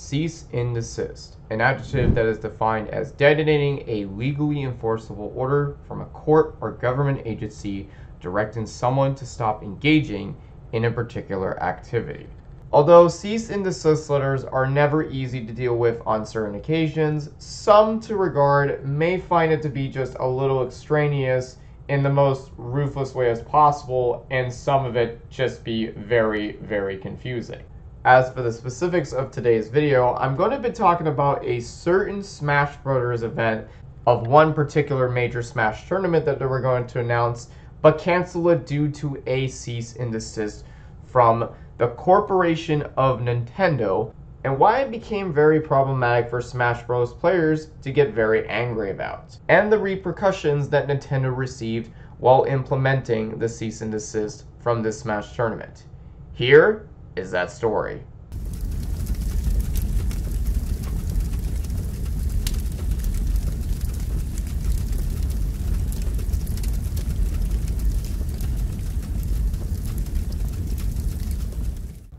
cease and desist, an adjective that is defined as detonating a legally enforceable order from a court or government agency directing someone to stop engaging in a particular activity. Although cease and desist letters are never easy to deal with on certain occasions, some to regard may find it to be just a little extraneous in the most ruthless way as possible, and some of it just be very, very confusing. As for the specifics of today's video, I'm going to be talking about a certain Smash Bros. Event of one particular major Smash tournament that we're going to announce, but cancel it due to a cease and desist from the corporation of Nintendo, and why it became very problematic for Smash Bros. Players to get very angry about, and the repercussions that Nintendo received while implementing the cease and desist from this Smash tournament. Here is that story.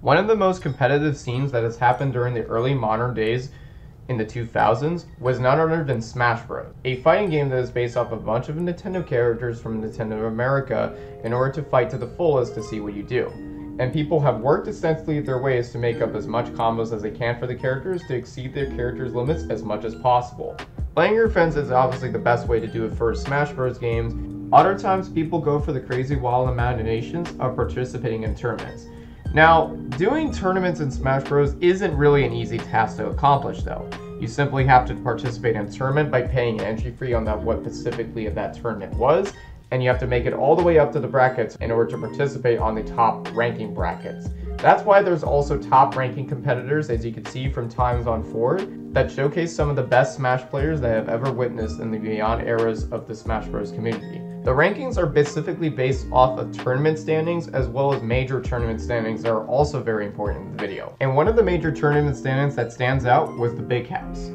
One of the most competitive scenes that has happened during the early modern days in the 2000s was none other than Smash Bros., a fighting game that is based off a bunch of Nintendo characters from Nintendo of America in order to fight to the fullest to see what you do. And people have worked extensively their ways to make up as much combos as they can for the characters to exceed their characters' limits as much as possible. Playing your friends is obviously the best way to do it for Smash Bros. Games. Other times people go for the crazy wild imaginations of participating in tournaments. Now, doing tournaments in Smash Bros. Isn't really an easy task to accomplish though. You simply have to participate in a tournament by paying an entry fee on what specifically that tournament was, and you have to make it all the way up to the brackets in order to participate on the top ranking brackets. That's why there's also top ranking competitors, as you can see from times on forward, that showcase some of the best Smash players that I have ever witnessed in the beyond eras of the Smash Bros. Community. The rankings are specifically based off of tournament standings as well as major tournament standings that are also very important in the video. And one of the major tournament standings that stands out was the Big House.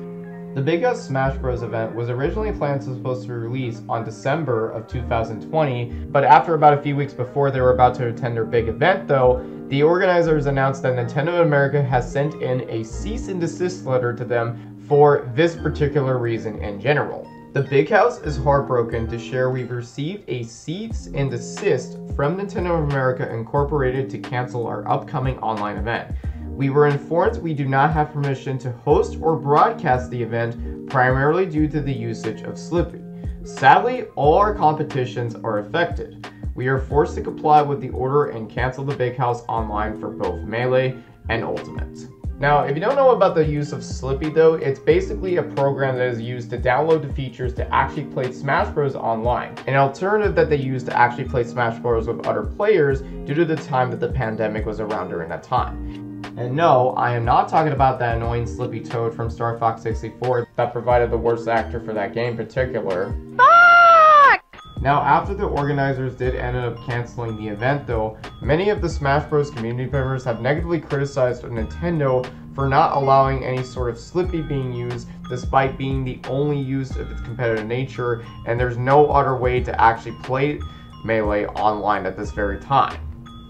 The Big House Smash Bros. Event was originally planned to supposed to release on December of 2020, but after about a few weeks before they were about to attend their big event though, the organizers announced that Nintendo of America has sent in a cease and desist letter to them for this particular reason in general. The Big House is heartbroken to share we've received a cease and desist from Nintendo of America Incorporated to cancel our upcoming online event. We were informed we do not have permission to host or broadcast the event, primarily due to the usage of Slippy. Sadly, all our competitions are affected. We are forced to comply with the order and cancel the Big House online for both Melee and Ultimate. Now, if you don't know about the use of Slippy though, it's basically a program that is used to download the features to actually play Smash Bros. Online, an alternative that they use to actually play Smash Bros. With other players due to the time that the pandemic was around during that time. And no, I am not talking about that annoying Slippy Toad from Star Fox 64 that provided the worst actor for that game in particular. Now, after the organizers did end up canceling the event though, many of the Smash Bros. Community members have negatively criticized Nintendo for not allowing any sort of Slippy being used, despite being the only use of its competitive nature, and there's no other way to actually play Melee online at this very time.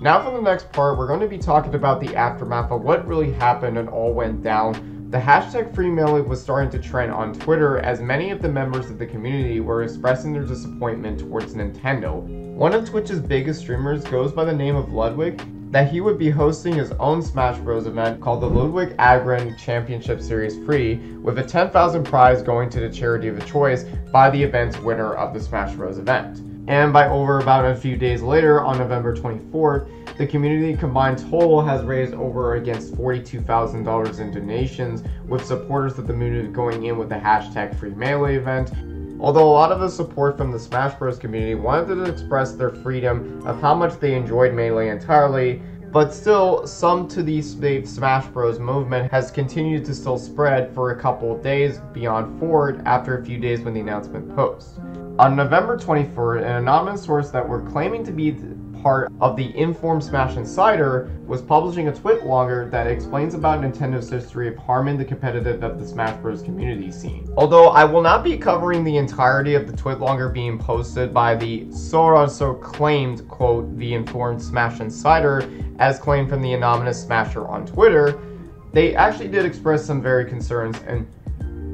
Now for the next part, we're going to be talking about the aftermath of what really happened and all went down. The hashtag Free Melee was starting to trend on Twitter as many of the members of the community were expressing their disappointment towards Nintendo. One of Twitch's biggest streamers goes by the name of Ludwig, that he would be hosting his own Smash Bros. Event called the Ludwig Agren Championship Series Free, with a 10,000 prize going to the charity of the choice by the event's winner of the Smash Bros. Event. And by over about a few days later, on November 24th, the community combined total has raised over against $42,000 in donations, with supporters of the movement going in with the hashtag Free Melee event. Although a lot of the support from the Smash Bros. Community wanted to express their freedom of how much they enjoyed Melee entirely, but still, some to the Smash Bros. Movement has continued to still spread for a couple of days beyond forward after a few days when the announcement post. On November 24th, an anonymous source that were claiming to be part of the Informed Smash Insider was publishing a tweet longer that explains about Nintendo's history of harming the competitive of the Smash Bros. Community scene. Although I will not be covering the entirety of the tweet longer being posted by the so claimed, quote, the Informed Smash Insider, as claimed from the anonymous Smasher on Twitter, they actually did express some very concerns and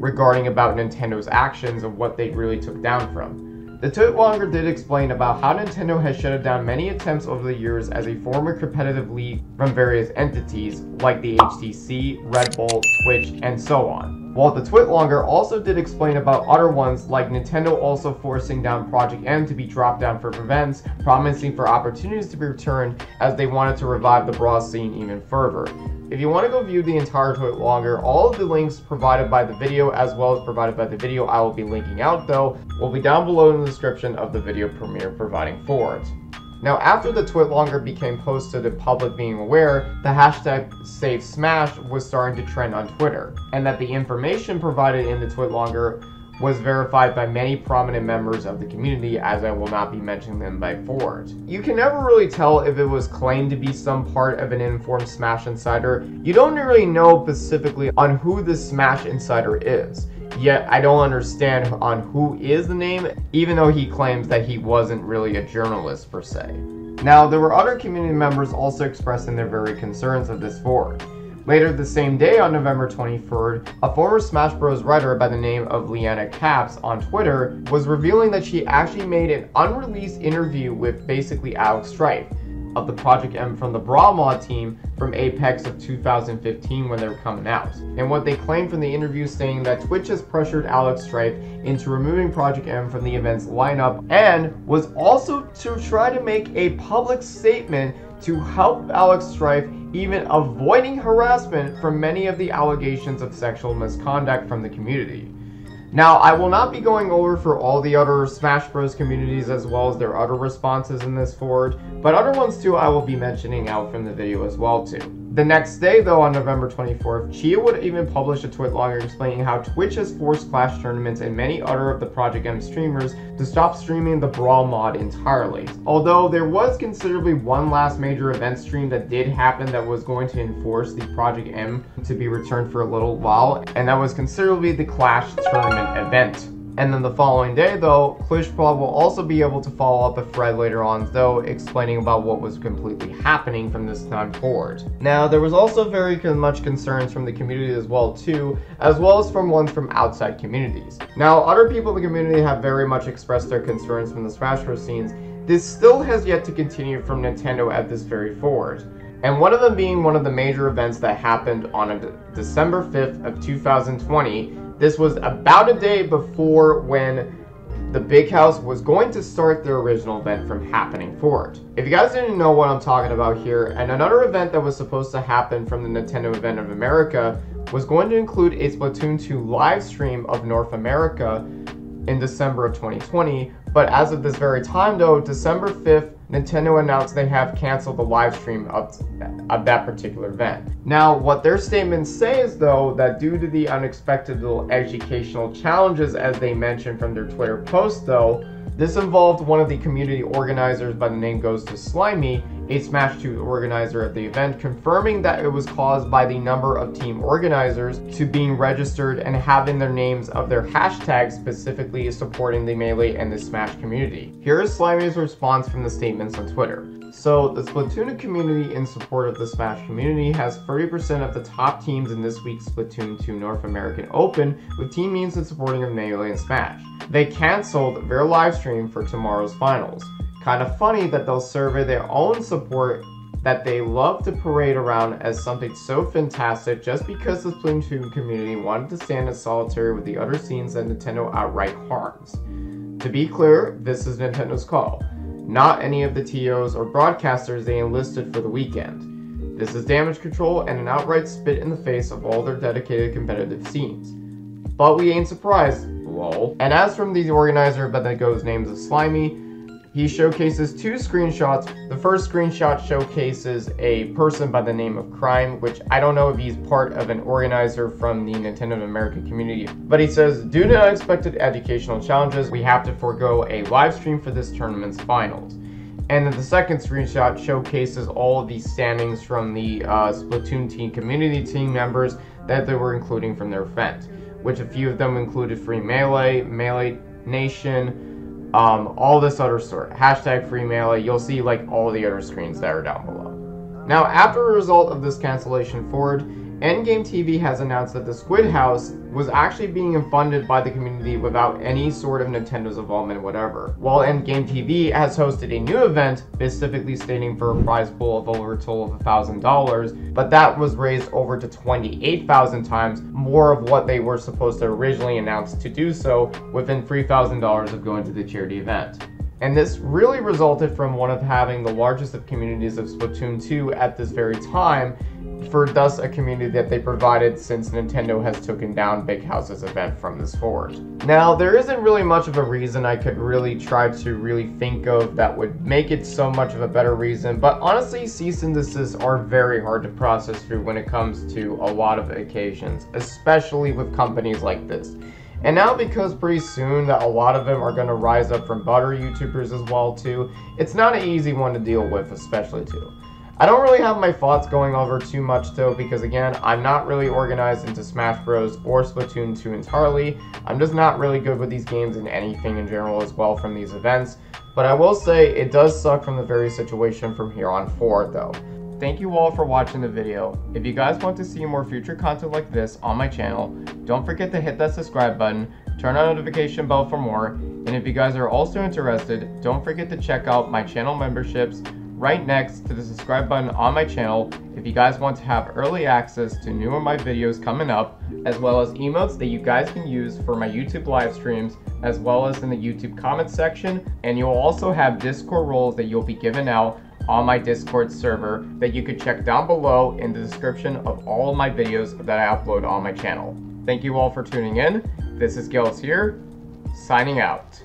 regarding about Nintendo's actions and what they really took down from. The TwitLonger did explain about how Nintendo has shut down many attempts over the years as a former competitive league from various entities like the HTC, Red Bull, Twitch, and so on. While the TwitLonger also did explain about other ones like Nintendo also forcing down Project M to be dropped down for events, promising for opportunities to be returned as they wanted to revive the brawl scene even further. If you want to go view the entire TwitLonger, all of the links provided by the video as well as provided by the video I will be linking out though will be down below in the description of the video premiere providing for it. Now after the TwitLonger became posted and public being aware, the hashtag SaveSmash was starting to trend on Twitter, and that the information provided in the TwitLonger was verified by many prominent members of the community, as I will not be mentioning them by forward. You can never really tell if it was claimed to be some part of an informed Smash Insider. You don't really know specifically on who the Smash Insider is. Yet I don't understand on who is the name, even though he claims that he wasn't really a journalist per se. Now, there were other community members also expressing their very concerns of this forward. Later the same day, on November 23rd, a former Smash Bros. Writer by the name of Leanna Caps on Twitter was revealing that she actually made an unreleased interview with basically Alex Strife of the Project M from the Brawl Mod team from Apex of 2015 when they were coming out. And what they claimed from the interview saying that Twitch has pressured Alex Strife into removing Project M from the event's lineup and was also to try to make a public statement to help Alex Strife even avoiding harassment from many of the allegations of sexual misconduct from the community. Now, I will not be going over for all the other Smash Bros. Communities as well as their other responses in this forward, but other ones too I will be mentioning out from the video as well too. The next day though, on November 24th, Chia would even publish a TwitLonger explaining how Twitch has forced Clash tournaments and many other of the Project M streamers to stop streaming the Brawl mod entirely. Although there was considerably one last major event stream that did happen that was going to enforce the Project M to be returned for a little while, and that was considerably the Clash tournament event. And then the following day though, Clishpaw will also be able to follow up a thread later on though, explaining about what was completely happening from this time forward. Now, there was also very much concerns from the community as well too, as well as from ones from outside communities. Now, other people in the community have very much expressed their concerns from the Smash Bros. Scenes. This still has yet to continue from Nintendo at this very forward. And one of them being one of the major events that happened on December 5th of 2020. This was about a day before when the Big House was going to start their original event from happening forward. If you guys didn't know what I'm talking about here, and another event that was supposed to happen from the Nintendo Event of America was going to include a Splatoon 2 live stream of North America in December of 2020, but as of this very time though, December 5th, Nintendo announced they have canceled the live stream of that particular event. Now, what their statements say is though, that due to the unexpected little educational challenges as they mentioned from their Twitter post though, this involved one of the community organizers by the name goes to Slimy, a Smash 2 organizer at the event, confirming that it was caused by the number of team organizers to being registered and having their names of their hashtags specifically supporting the Melee and the Smash community. Here is Slimy's response from the statements on Twitter. So, the Splatoon community in support of the Smash community has 30% of the top teams in this week's Splatoon 2 North American Open, with team means in supporting of Melee and Smash. They cancelled their live stream for tomorrow's finals. Kind of funny that they'll survey their own support that they love to parade around as something so fantastic just because the Splatoon community wanted to stand in solitary with the other scenes that Nintendo outright harms. To be clear, this is Nintendo's call, not any of the TOs or broadcasters they enlisted for the weekend. This is damage control and an outright spit in the face of all their dedicated competitive scenes. But we ain't surprised, lol. And as from the organizer by the goes names of Slimy, he showcases two screenshots. The first screenshot showcases a person by the name of Crime, which I don't know if he's part of an organizer from the Nintendo of America community, but he says, due to unexpected educational challenges, we have to forego a live stream for this tournament's finals. And then the second screenshot showcases all of the standings from the Splatoon team community team members that they were including from their event, which a few of them included Free Melee, Melee Nation, all this other sort. Hashtag Free Melee. You'll see like all the other screens that are down below. Now, after a result of this cancellation forward, Endgame TV has announced that the Squid House was actually being funded by the community without any sort of Nintendo's involvement whatever. While Endgame TV has hosted a new event, specifically stating for a prize pool of over a total of $1,000, but that was raised over to 28,000 times more of what they were supposed to originally announce to do so, within $3,000 of going to the charity event. And this really resulted from one of having the largest of communities of Splatoon 2 at this very time, for thus a community that they provided since Nintendo has taken down Big House's event from this forward. Now, there isn't really much of a reason I could really try to really think of that would make it so much of a better reason, but honestly, cease and desists are very hard to process through when it comes to a lot of occasions, especially with companies like this. And now, because pretty soon that a lot of them are going to rise up from butter YouTubers as well too, it's not an easy one to deal with, especially too. I don't really have my thoughts going over too much though, because again, I'm not really organized into Smash Bros. Or Splatoon 2 entirely. I'm just not really good with these games and anything in general as well from these events. But I will say, it does suck from the very situation from here on forward though. Thank you all for watching the video. If you guys want to see more future content like this on my channel, don't forget to hit that subscribe button, turn on the notification bell for more, and if you guys are also interested, don't forget to check out my channel memberships right next to the subscribe button on my channel if you guys want to have early access to new of my videos coming up, as well as emotes that you guys can use for my YouTube live streams, as well as in the YouTube comments section, and you'll also have Discord roles that you'll be given out on my Discord server that you could check down below in the description of all of my videos that I upload on my channel. Thank you all for tuning in. This is Gillis here, signing out.